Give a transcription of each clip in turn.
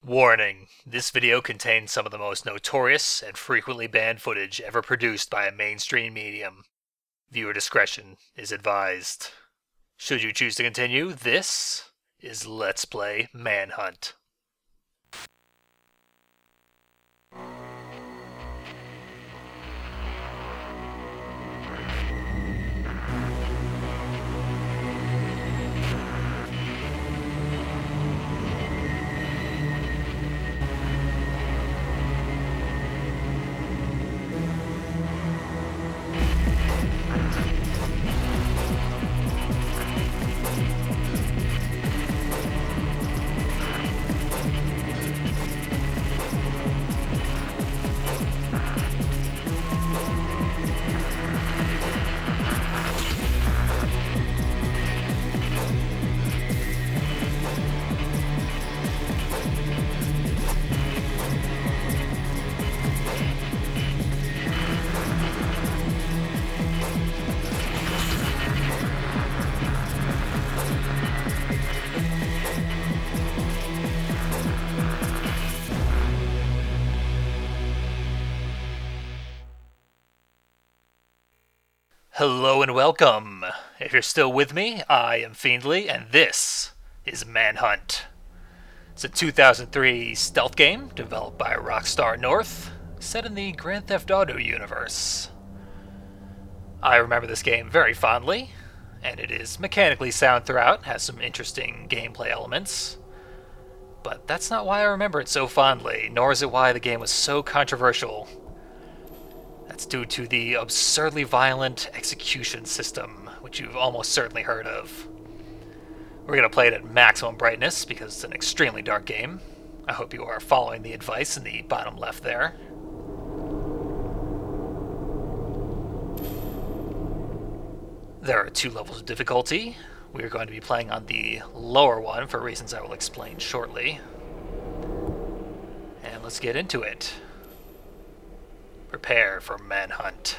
Warning: this video contains some of the most notorious and frequently banned footage ever produced by a mainstream medium. Viewer discretion is advised. Should you choose to continue, this is Let's Play Manhunt. Hello and welcome. If you're still with me, I am Fiendly, and this is Manhunt. It's a 2003 stealth game developed by Rockstar North, set in the Grand Theft Auto universe. I remember this game very fondly, and it is mechanically sound throughout, has some interesting gameplay elements. But that's not why I remember it so fondly, nor is it why the game was so controversial. That's due to the absurdly violent execution system, which you've almost certainly heard of. We're going to play it at maximum brightness because it's an extremely dark game. I hope you are following the advice in the bottom left there. There are 2 levels of difficulty. We are going to be playing on the lower one for reasons I will explain shortly. And let's get into it. Prepare for Manhunt.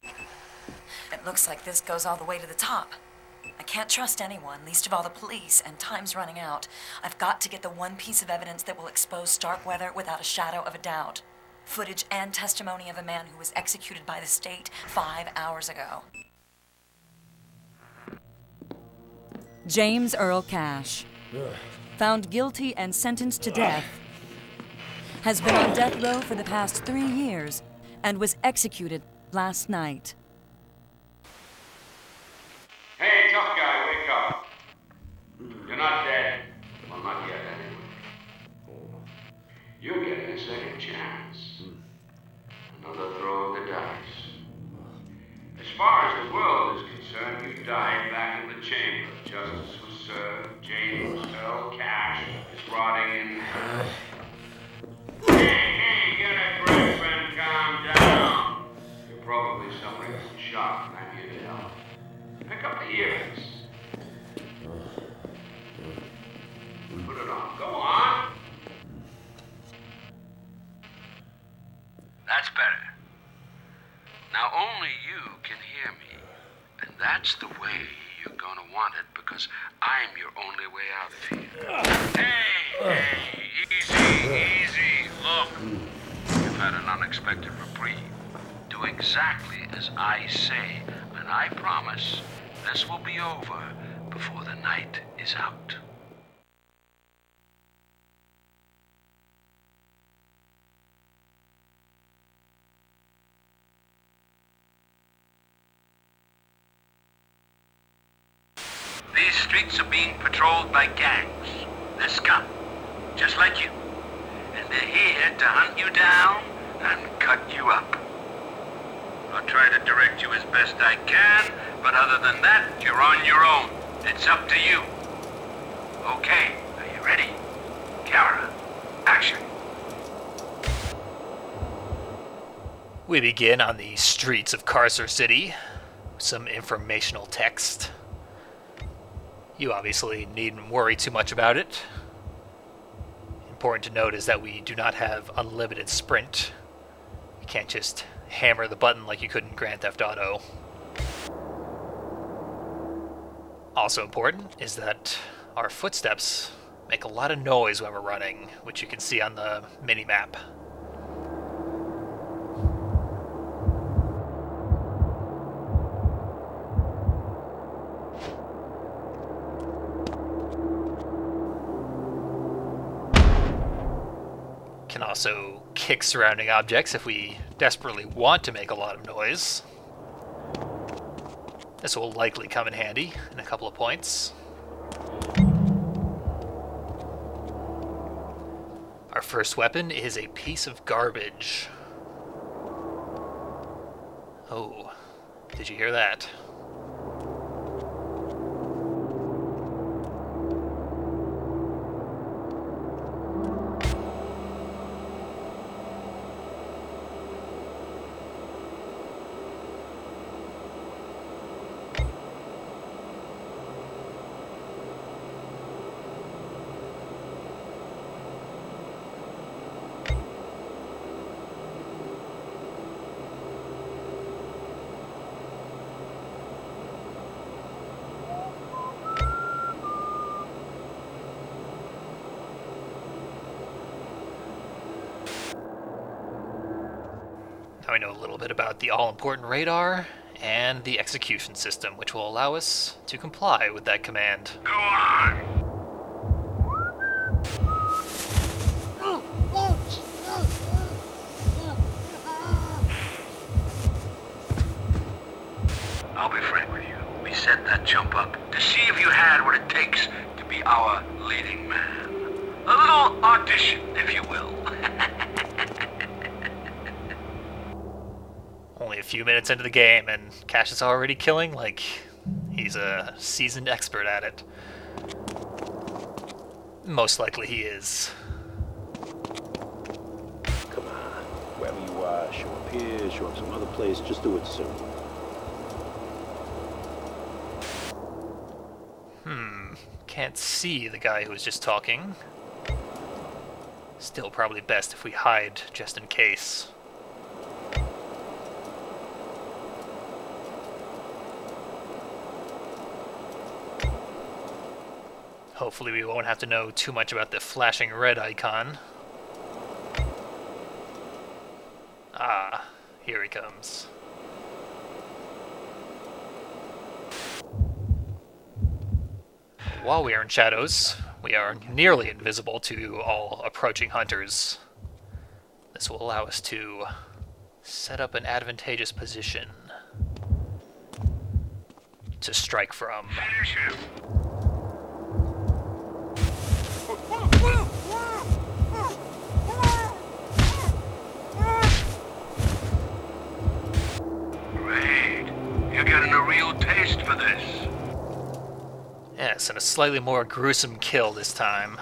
It looks like this goes all the way to the top. I can't trust anyone, least of all the police, and time's running out. I've got to get the one piece of evidence that will expose Starkweather without a shadow of a doubt. Footage and testimony of a man who was executed by the state 5 hours ago. James Earl Cash, found guilty and sentenced to death, has been on death row for the past 3 years and was executed last night. Hey, tough guy, wake up. You're not dead. Well, not yet, anyway. You're getting a second chance. Another throw of the dice. As far as the world is concerned, you died back in the chamber. Justice was served. James Earl Cash is rotting in hell. Hey, get a grip and calm down. You're probably suffering from shock, and I'm here to help. Pick up the ears. Put it on. Go on. That's better. Now only you can hear me. And that's the way you're gonna want it, because I'm your only way out of here. Hey, easy. Look, you've had an unexpected reprieve. Do exactly as I say, and I promise this will be over before the night is out. These streets are being patrolled by gangs. They're scum, just like you. And they're here to hunt you down and cut you up. I'll try to direct you as best I can, but other than that, you're on your own. It's up to you. Okay, are you ready? Camera, action. We begin on the streets of Carcer City with some informational text. You obviously needn't worry too much about it. Important to note is that we do not have unlimited sprint. You can't just hammer the button like you could in Grand Theft Auto. Also important is that our footsteps make a lot of noise when we're running, which you can see on the mini-map. Can also kick surrounding objects if we desperately want to make a lot of noise. This will likely come in handy in a couple of points. Our first weapon is a piece of garbage. Oh, did you hear that? Now we know a little bit about the all-important radar and the execution system, which will allow us to comply with that command. Go on! I'll be frank with you. We set that jump up to see if you had what it takes to be our leading man. A little audition, if you will. Only a few minutes into the game, and Cash is already killing like he's a seasoned expert at it. Most likely he is. Come on, wherever you are, show up here, show up some other place, just do it soon. Can't see the guy who was just talking. Still probably best if we hide, just in case. Hopefully we won't have to know too much about the flashing red icon. Ah, here he comes. While we are in shadows, we are nearly invisible to all approaching hunters. This will allow us to set up an advantageous position to strike from. Finish him! Great. You're getting a real taste for this. Yes, and a slightly more gruesome kill this time.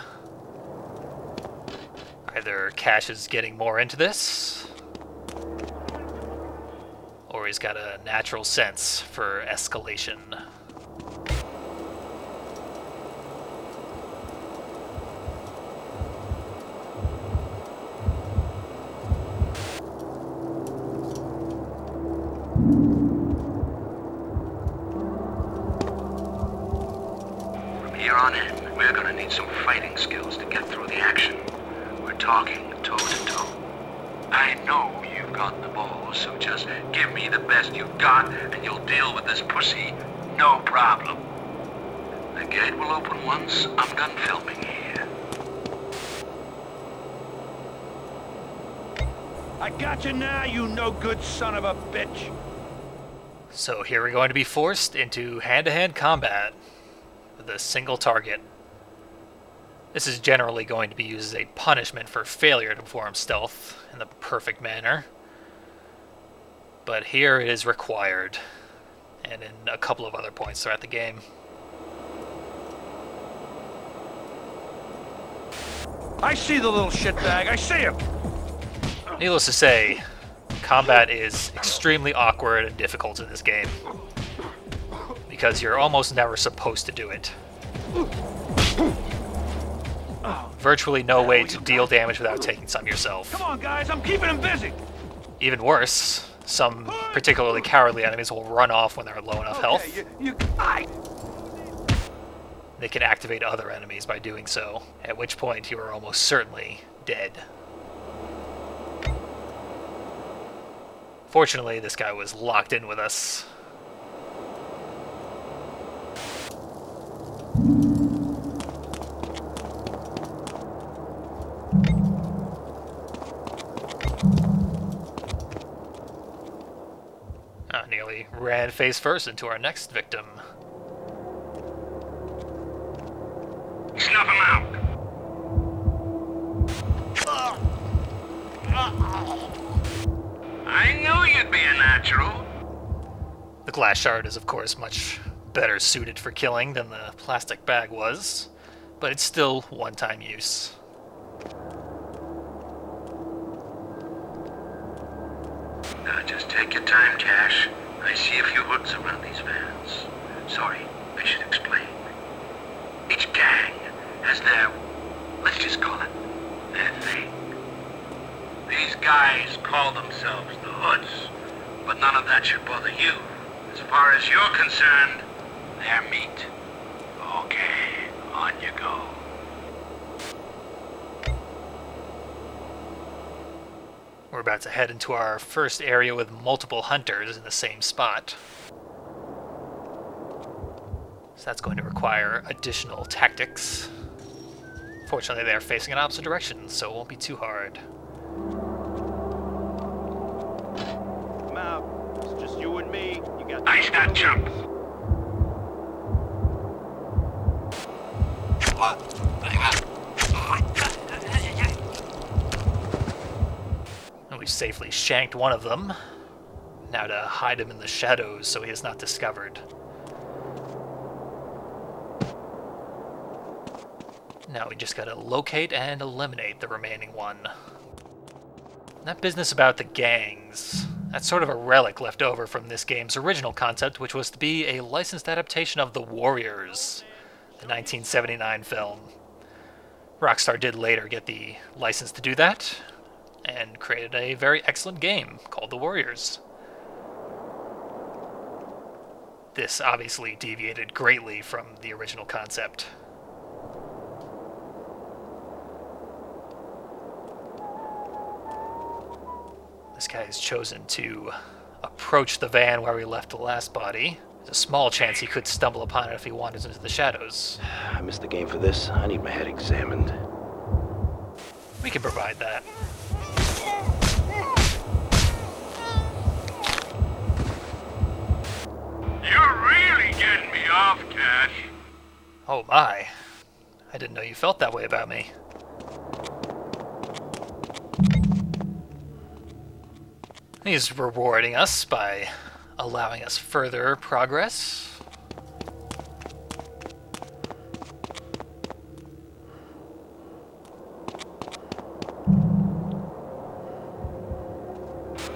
Either Cash is getting more into this, or he's got a natural sense for escalation. Here on in, we're gonna need some fighting skills to get through the action. We're talking toe to toe. I know you've got the balls, so just give me the best you've got and you'll deal with this pussy, no problem. The gate will open once I'm done filming here. I got you now, you no-good son of a bitch! So here we're going to be forced into hand-to-hand combat with a single target. This is generally going to be used as a punishment for failure to perform stealth in the perfect manner. But here it is required, and in a couple of other points throughout the game. I see the little shitbag, I see him! Needless to say, combat is extremely awkward and difficult in this game, because you're almost never supposed to do it. Virtually no way to deal damage without taking some yourself. Come on, guys, I'm keeping him busy! Even worse, some particularly cowardly enemies will run off when they're low enough health. They can activate other enemies by doing so, at which point you are almost certainly dead. Fortunately, this guy was locked in with us. Nearly ran face first into our next victim. Snuff him out! I knew you'd be a natural. The glass shard is, of course, much better suited for killing than the plastic bag was, but it's still one-time use. Now just take your time, Cash. I see a few hoods around these vans. Sorry, I should explain. Each gang has their, let's just call it, their thing. These guys call themselves the Hoods, but none of that should bother you. As far as you're concerned, they're meat. Okay, on you go. We're about to head into our first area with multiple hunters in the same spot. So that's going to require additional tactics. Fortunately, they are facing in opposite directions, so it won't be too hard. Come out. It's just you and me. You got Nice that jump. And we've safely shanked one of them. Now to hide him in the shadows so he is not discovered. Now we just gotta locate and eliminate the remaining one. That business about the gangs, that's sort of a relic left over from this game's original concept, which was to be a licensed adaptation of The Warriors, the 1979 film. Rockstar did later get the license to do that, and created a very excellent game called The Warriors. This obviously deviated greatly from the original concept. This guy has chosen to approach the van where we left the last body. There's a small chance he could stumble upon it if he wanders into the shadows. I missed the game for this. I need my head examined. We can provide that. You're really getting me off, Cash. Oh my. I didn't know you felt that way about me. He's rewarding us by allowing us further progress.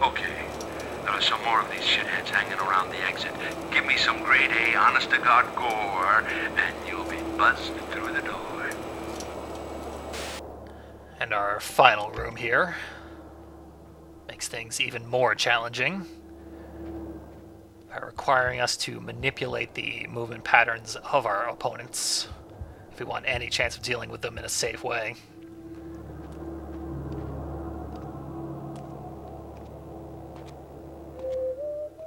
Okay, there are some more of these shitheads hanging around the exit. Give me some grade A, honest-to-God gore, and you'll be buzzed through the door. And our final room here makes things even more challenging by requiring us to manipulate the movement patterns of our opponents if we want any chance of dealing with them in a safe way.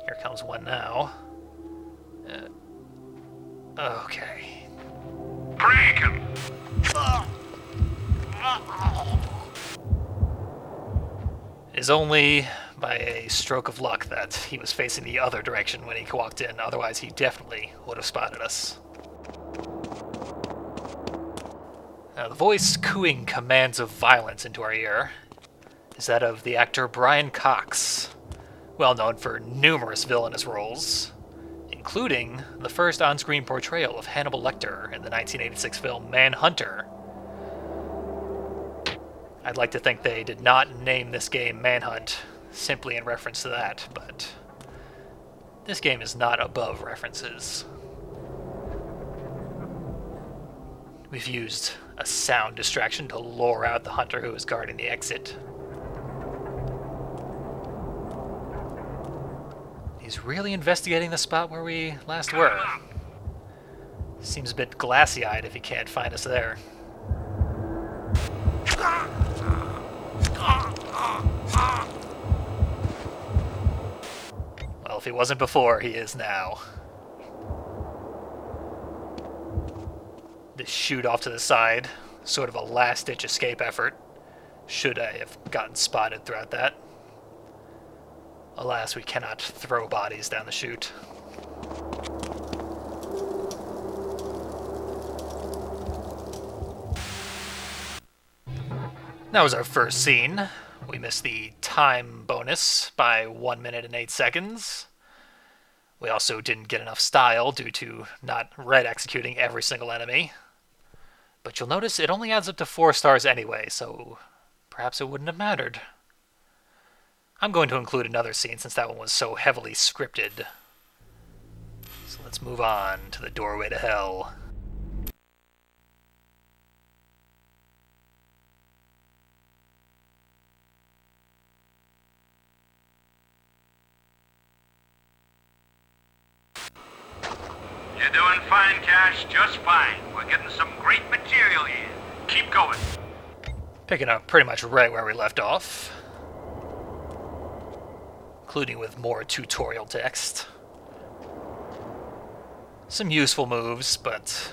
Here comes one now. Okay. Break him! It is only by a stroke of luck that he was facing the other direction when he walked in, otherwise he definitely would have spotted us. Now, the voice cooing commands of violence into our ear is that of the actor Brian Cox, well known for numerous villainous roles, including the first on-screen portrayal of Hannibal Lecter in the 1986 film Manhunter. I'd like to think they did not name this game Manhunt simply in reference to that, but this game is not above references. We've used a sound distraction to lure out the hunter who is guarding the exit. He's really investigating the spot where we last were. Seems a bit glassy-eyed if he can't find us there. Well, if he wasn't before, he is now. This shoot off to the side, sort of a last-ditch escape effort, should I have gotten spotted throughout that. Alas, we cannot throw bodies down the chute. That was our first scene. We missed the time bonus by 1 minute and 8 seconds. We also didn't get enough style due to not red executing every single enemy. But you'll notice it only adds up to 4 stars anyway, so perhaps it wouldn't have mattered. I'm going to include another scene since that one was so heavily scripted. So let's move on to the doorway to hell. You're doing fine, Cash, just fine. We're getting some great material here. Keep going. Picking up pretty much right where we left off, including with more tutorial text. Some useful moves, but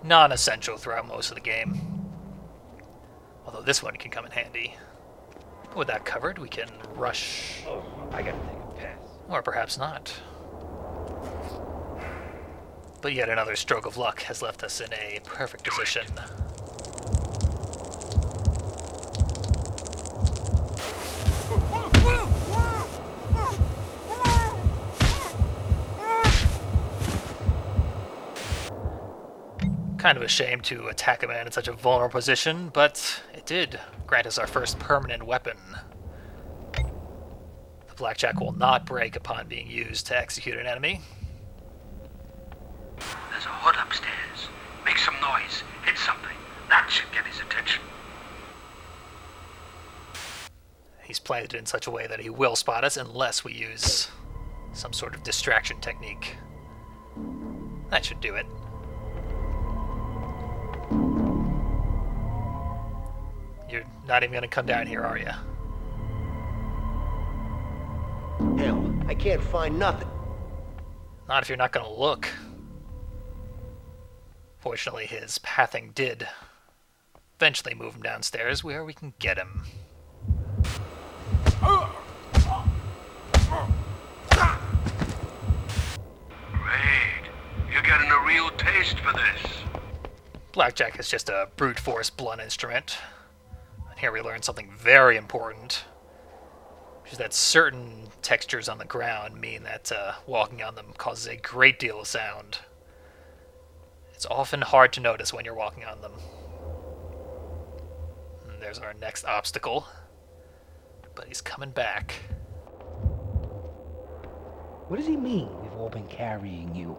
non-essential throughout most of the game. Although this one can come in handy. With that covered, we can rush. Oh, I gotta take a piss. Or perhaps not. But yet another stroke of luck has left us in a perfect position. Kind of a shame to attack a man in such a vulnerable position, but it did grant us our first permanent weapon. The blackjack will not break upon being used to execute an enemy. There's a hood upstairs. Make some noise. Hit something. That should get his attention. He's planted it in such a way that he will spot us unless we use some sort of distraction technique. That should do it. You're not even going to come down here, are you? Hell, I can't find nothing. Not if you're not going to look. Fortunately, his pathing did eventually move him downstairs where we can get him. Great. You're getting a real taste for this. Blackjack is just a brute force blunt instrument. And here we learn something very important, which is that certain textures on the ground mean that walking on them causes a great deal of sound. It's often hard to notice when you're walking on them. And there's our next obstacle. But he's coming back. What does he mean, we've all been carrying you?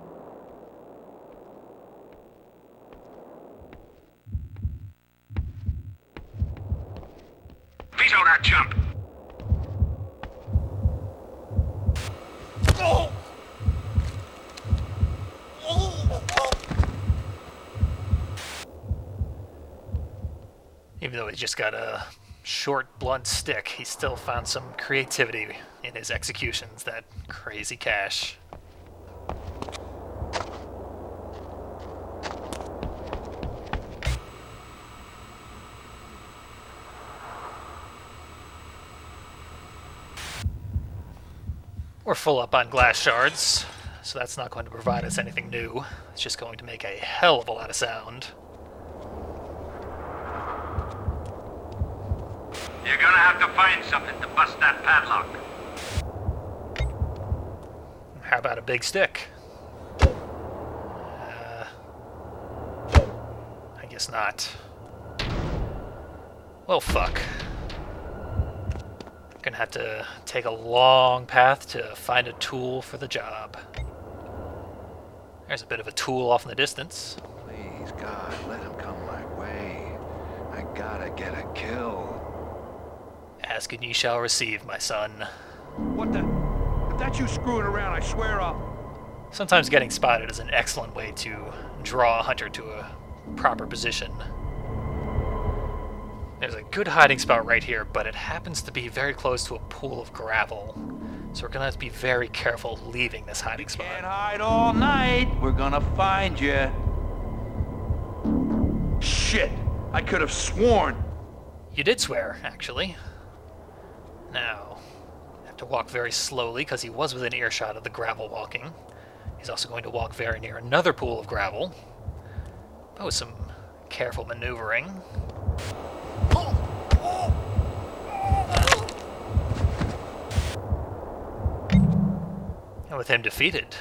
Veto that jump. Even though he's just got a short, blunt stick, he still found some creativity in his executions, that crazy Cash. We're full up on glass shards, so that's not going to provide us anything new. It's just going to make a hell of a lot of sound. You're gonna have to find something to bust that padlock. How about a big stick? I guess not. Well, fuck. Gonna have to take a long path to find a tool for the job. There's a bit of a tool off in the distance. Please, God, let him come my way. I gotta get a kill. Ask and ye shall receive, my son. What the? If that's you screwing around, I swear I'll... Sometimes getting spotted is an excellent way to draw a hunter to a proper position. There's a good hiding spot right here, but it happens to be very close to a pool of gravel. So we're gonna have to be very careful leaving this hiding spot. Can't hide all night. We're gonna find you. Shit! I could have sworn. You did swear, actually. Now, I have to walk very slowly because he was within earshot of the gravel walking. He's also going to walk very near another pool of gravel. But with some careful maneuvering. And with him defeated,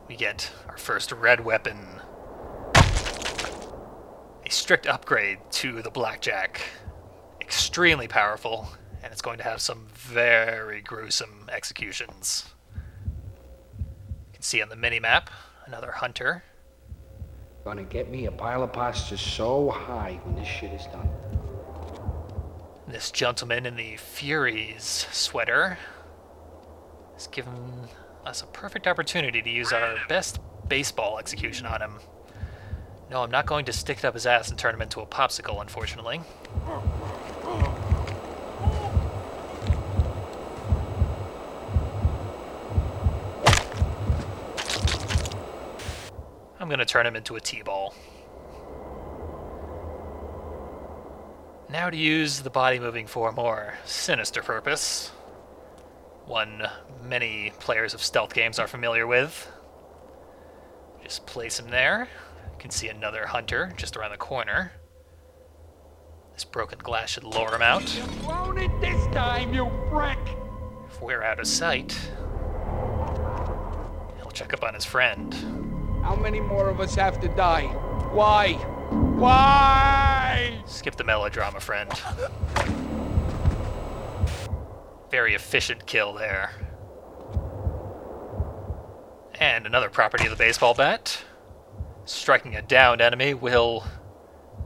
we get our first red weapon. A strict upgrade to the blackjack. Extremely powerful, and it's going to have some very gruesome executions. You can see on the mini-map, another hunter. Gonna get me a pile of pasta so high when this shit is done. This gentleman in the Furies sweater has given us a perfect opportunity to use our best baseball execution on him. No, I'm not going to stick it up his ass and turn him into a popsicle, unfortunately. I'm going to turn him into a T-ball. Now to use the body moving for a more sinister purpose. One many players of stealth games are familiar with. Just place him there. You can see another hunter just around the corner. This broken glass should lure him out. You blown it this time, you prick! If we're out of sight, he'll check up on his friend. How many more of us have to die? Why? Why? Skip the melodrama, friend. Very efficient kill there. And another property of the baseball bat. Striking a downed enemy will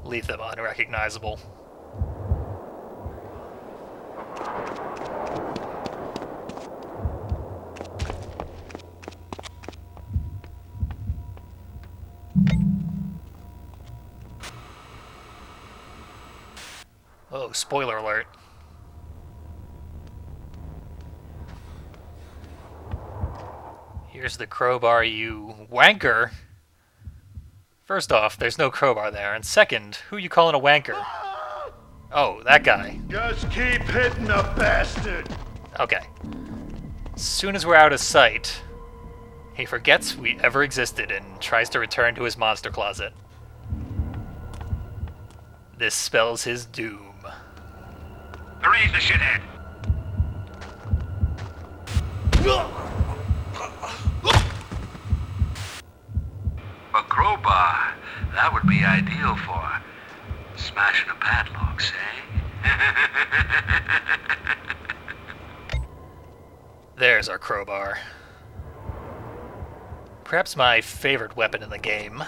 leave them unrecognizable. Oh, spoiler alert. Here's the crowbar, you wanker. First off, there's no crowbar there, and second, who you calling a wanker? Oh, that guy. Just keep hitting the bastard! Okay. As soon as we're out of sight, he forgets we ever existed and tries to return to his monster closet. This spells his doom. Raise the shithead! A crowbar, that would be ideal for smashing a padlock, eh? There's our crowbar. Perhaps my favorite weapon in the game.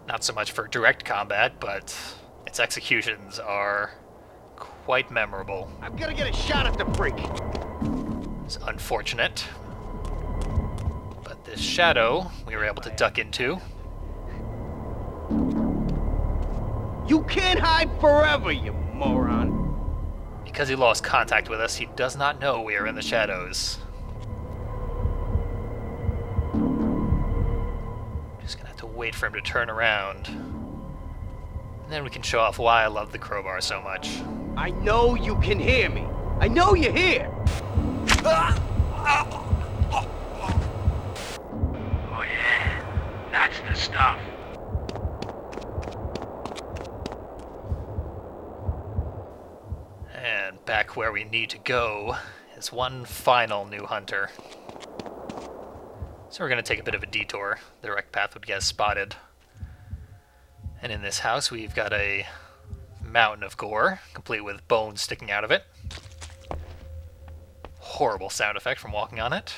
Not so much for direct combat, but its executions are quite memorable. I'm gonna get a shot at the freak. It's unfortunate. But this shadow we were able to duck into. You can't hide forever, you moron. Because he lost contact with us, he does not know we are in the shadows. Just gonna have to wait for him to turn around. And then we can show off why I love the crowbar so much. I know you can hear me. I know you're here. Oh yeah, that's the stuff. And back where we need to go is one final new hunter. So we're going to take a bit of a detour. The direct path would get us spotted. And in this house we've got a mountain of gore, complete with bones sticking out of it. Horrible sound effect from walking on it.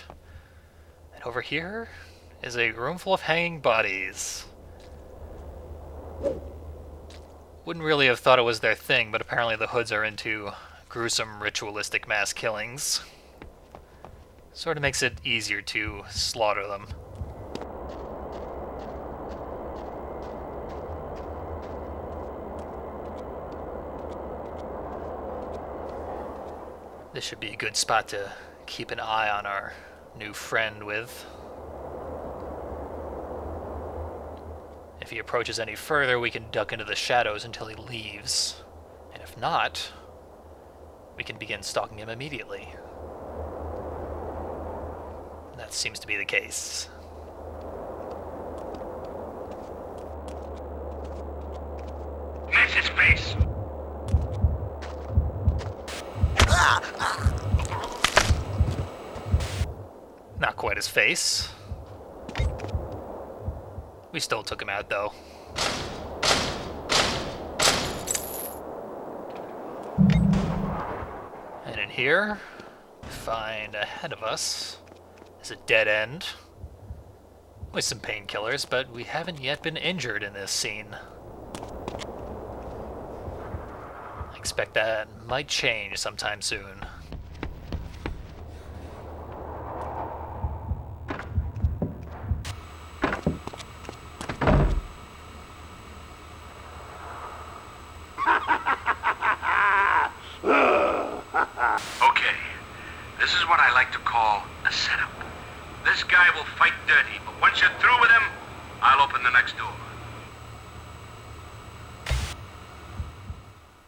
And over here is a room full of hanging bodies. Wouldn't really have thought it was their thing, but apparently the Hoods are into gruesome ritualistic mass killings. Sort of makes it easier to slaughter them. This should be a good spot to keep an eye on our new friend with. If he approaches any further, we can duck into the shadows until he leaves. And if not, we can begin stalking him immediately. That seems to be the case. Miss his face! Not quite his face. We still took him out, though. And in here, we find ahead of us is a dead end with some painkillers, but we haven't yet been injured in this scene. I expect that might change sometime soon. Okay, this is what I like to call a setup. This guy will fight dirty, but once you're through with him, I'll open the next door.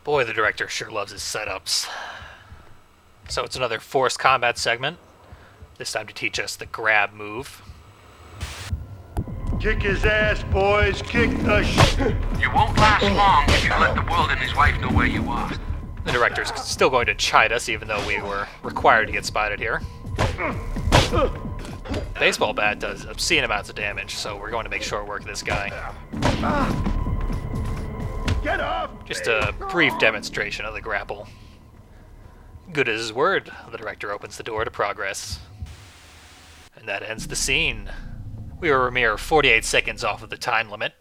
Boy, the director sure loves his setups. So it's another forced combat segment, this time to teach us the grab move. Kick his ass, boys. Kick the You won't last long if you let the world and his wife know where you are. The director's still going to chide us, even though we were required to get spotted here. Baseball bat does obscene amounts of damage, so we're going to make short work of this guy. Get off! Just a brief demonstration of the grapple. Good as his word, the director opens the door to progress. And that ends the scene. We were a mere 48 seconds off of the time limit,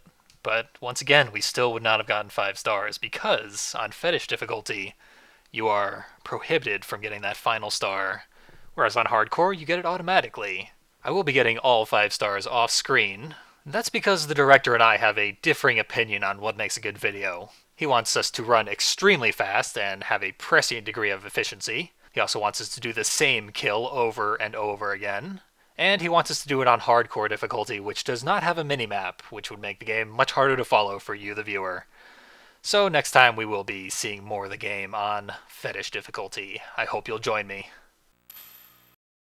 but once again, we still would not have gotten 5 stars because, on fetish difficulty, you are prohibited from getting that final star, whereas on hardcore, you get it automatically. I will be getting all 5 stars off screen. That's because the director and I have a differing opinion on what makes a good video. He wants us to run extremely fast and have a prescient degree of efficiency. He also wants us to do the same kill over and over again. And he wants us to do it on hardcore difficulty, which does not have a minimap, which would make the game much harder to follow for you, the viewer. So next time we will be seeing more of the game on fetish difficulty. I hope you'll join me.